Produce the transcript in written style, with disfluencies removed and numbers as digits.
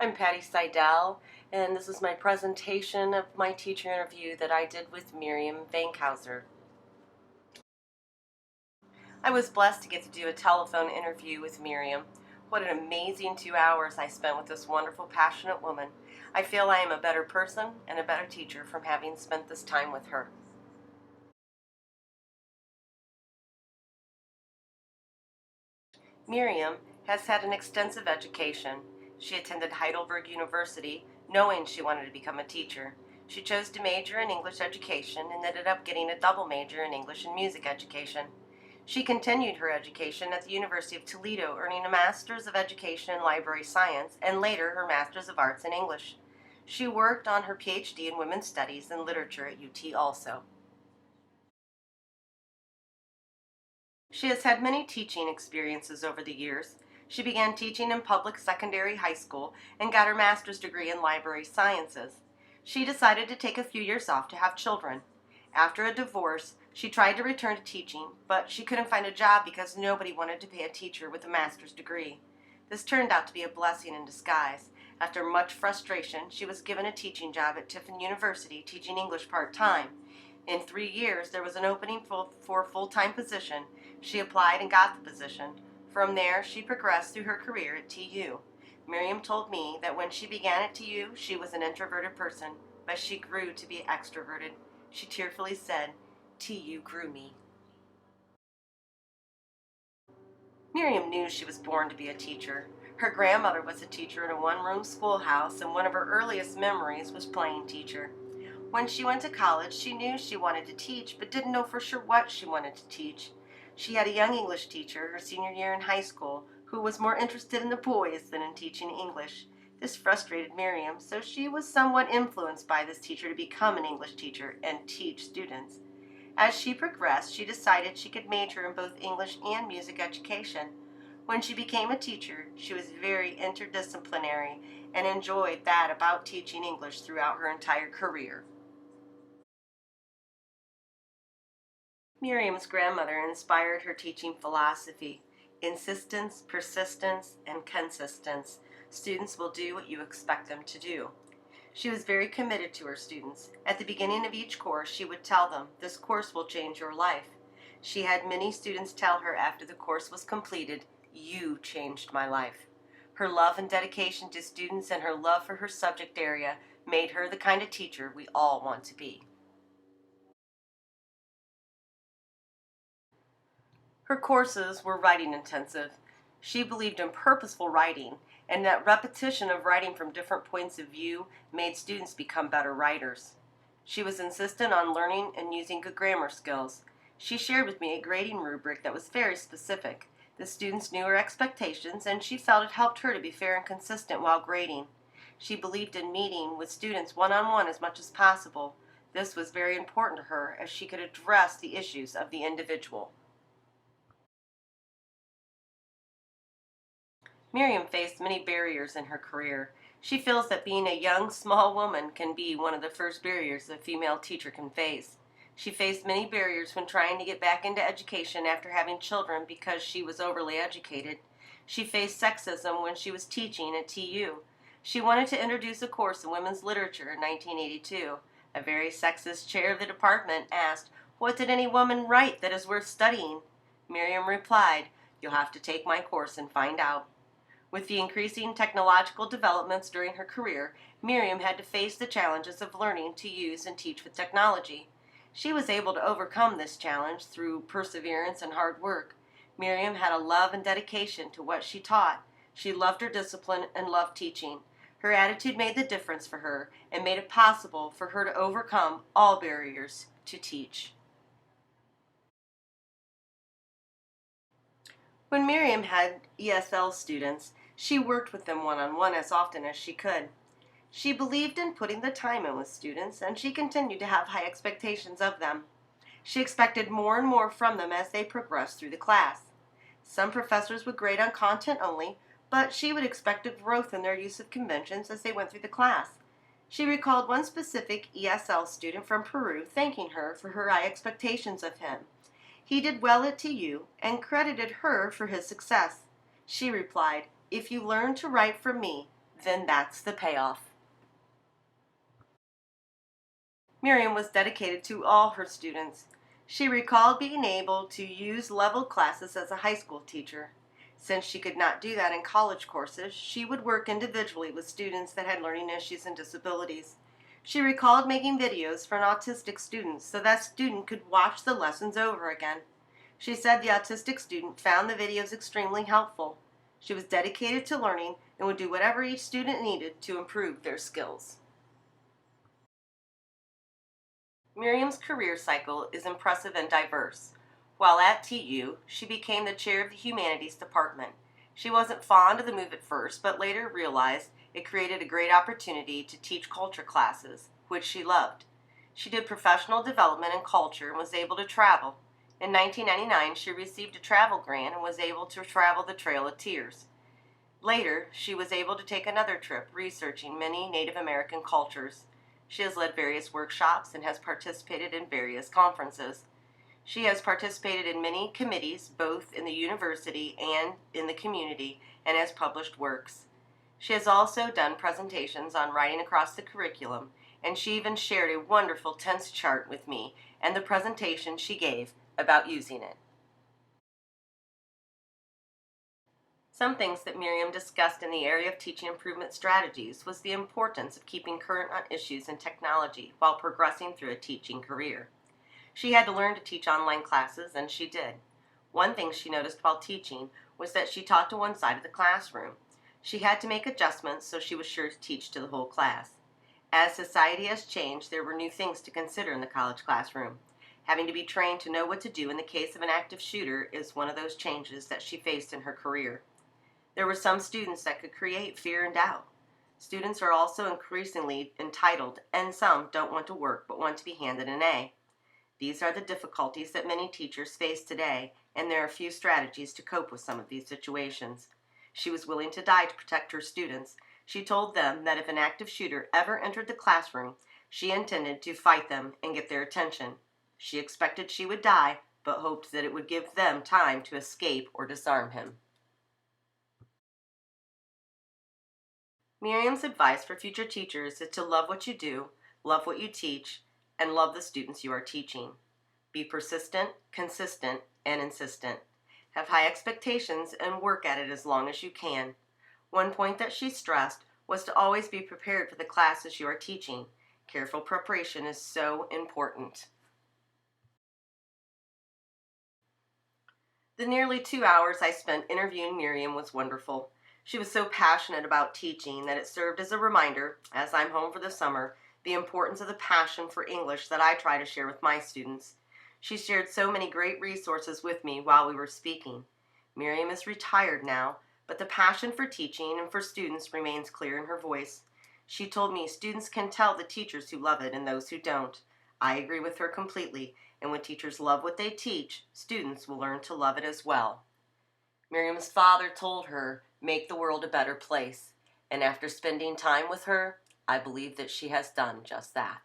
I'm Patty Seidel, and this is my presentation of my teacher interview that I did with Miriam Vankhauser. I was blessed to get to do a telephone interview with Miriam. What an amazing 2 hours I spent with this wonderful, passionate woman. I feel I am a better person and a better teacher from having spent this time with her. Miriam has had an extensive education. She attended Heidelberg University, knowing she wanted to become a teacher. She chose to major in English education and ended up getting a double major in English and music education. She continued her education at the University of Toledo, earning a Master's of Education in Library Science and later her Master's of Arts in English. She worked on her PhD in Women's Studies and Literature at UT also. She has had many teaching experiences over the years. She began teaching in public secondary high school and got her master's degree in library sciences. She decided to take a few years off to have children. After a divorce, she tried to return to teaching, but she couldn't find a job because nobody wanted to pay a teacher with a master's degree. This turned out to be a blessing in disguise. After much frustration, she was given a teaching job at Tiffin University teaching English part-time. In 3 years, there was an opening for a full-time position. She applied and got the position. From there, she progressed through her career at TU. Miriam told me that when she began at TU, she was an introverted person, but she grew to be extroverted. She tearfully said, "TU grew me." Miriam knew she was born to be a teacher. Her grandmother was a teacher in a one-room schoolhouse, and one of her earliest memories was playing teacher. When she went to college, she knew she wanted to teach, but didn't know for sure what she wanted to teach. She had a young English teacher her senior year in high school who was more interested in the boys than in teaching English. This frustrated Miriam, so she was somewhat influenced by this teacher to become an English teacher and teach students. As she progressed, she decided she could major in both English and music education. When she became a teacher, she was very interdisciplinary and enjoyed that about teaching English throughout her entire career. Miriam's grandmother inspired her teaching philosophy: insistence, persistence, and consistence. Students will do what you expect them to do. She was very committed to her students. At the beginning of each course, she would tell them, "This course will change your life." She had many students tell her after the course was completed, "You changed my life." Her love and dedication to students and her love for her subject area made her the kind of teacher we all want to be. Her courses were writing intensive. She believed in purposeful writing, and that repetition of writing from different points of view made students become better writers. She was insistent on learning and using good grammar skills. She shared with me a grading rubric that was very specific. The students knew her expectations, and she felt it helped her to be fair and consistent while grading. She believed in meeting with students one-on-one as much as possible. This was very important to her as she could address the issues of the individual. Miriam faced many barriers in her career. She feels that being a young, small woman can be one of the first barriers a female teacher can face. She faced many barriers when trying to get back into education after having children because she was overly educated. She faced sexism when she was teaching at TU. She wanted to introduce a course in women's literature in 1982. A very sexist chair of the department asked, "What did any woman write that is worth studying?" Miriam replied, "You'll have to take my course and find out." With the increasing technological developments during her career, Miriam had to face the challenges of learning to use and teach with technology. She was able to overcome this challenge through perseverance and hard work. Miriam had a love and dedication to what she taught. She loved her discipline and loved teaching. Her attitude made the difference for her and made it possible for her to overcome all barriers to teach. When Miriam had ESL students, she worked with them one-on-one as often as she could. She believed in putting the time in with students, and she continued to have high expectations of them. She expected more and more from them as they progressed through the class. Some professors would grade on content only, but she would expect a growth in their use of conventions as they went through the class. She recalled one specific ESL student from Peru thanking her for her high expectations of him. He did well at TU and credited her for his success. She replied, "If you learn to write from me, then that's the payoff. Miriam was dedicated to all her students. She recalled being able to use level classes as a high school teacher. Since she could not do that in college courses, she would work individually with students that had learning issues and disabilities. She recalled making videos for an autistic student so that student could watch the lessons over again. She said the autistic student found the videos extremely helpful. She was dedicated to learning and would do whatever each student needed to improve their skills. Miriam's career cycle is impressive and diverse. While at TU, she became the chair of the Humanities Department. She wasn't fond of the move at first, but later realized it created a great opportunity to teach culture classes, which she loved. She did professional development in culture and was able to travel. In 1999, she received a travel grant and was able to travel the Trail of Tears. Later, she was able to take another trip researching many Native American cultures. She has led various workshops and has participated in various conferences. She has participated in many committees, both in the university and in the community, and has published works. She has also done presentations on writing across the curriculum, and she even shared a wonderful tense chart with me and the presentation she gave about using it. Some things that Miriam discussed in the area of teaching improvement strategies was the importance of keeping current on issues in technology while progressing through a teaching career. She had to learn to teach online classes, and she did. One thing she noticed while teaching was that she taught to one side of the classroom. She had to make adjustments so she was sure to teach to the whole class. As society has changed, there were new things to consider in the college classroom. Having to be trained to know what to do in the case of an active shooter is one of those changes that she faced in her career. There were some students that could create fear and doubt. Students are also increasingly entitled, and some don't want to work but want to be handed an A. These are the difficulties that many teachers face today, and there are few strategies to cope with some of these situations. She was willing to die to protect her students. She told them that if an active shooter ever entered the classroom, she intended to fight them and get their attention. She expected she would die, but hoped that it would give them time to escape or disarm him. Miriam's advice for future teachers is to love what you do, love what you teach, and love the students you are teaching. Be persistent, consistent, and insistent. Have high expectations and work at it as long as you can. One point that she stressed was to always be prepared for the classes you are teaching. Careful preparation is so important. The nearly 2 hours I spent interviewing Miriam was wonderful. She was so passionate about teaching that it served as a reminder, as I'm home for the summer, the importance of the passion for English that I try to share with my students. She shared so many great resources with me while we were speaking. Miriam is retired now, but the passion for teaching and for students remains clear in her voice. She told me students can tell the teachers who love it and those who don't. I agree with her completely, and when teachers love what they teach, students will learn to love it as well. Miriam's father told her, "Make the world a better place," and after spending time with her, I believe that she has done just that.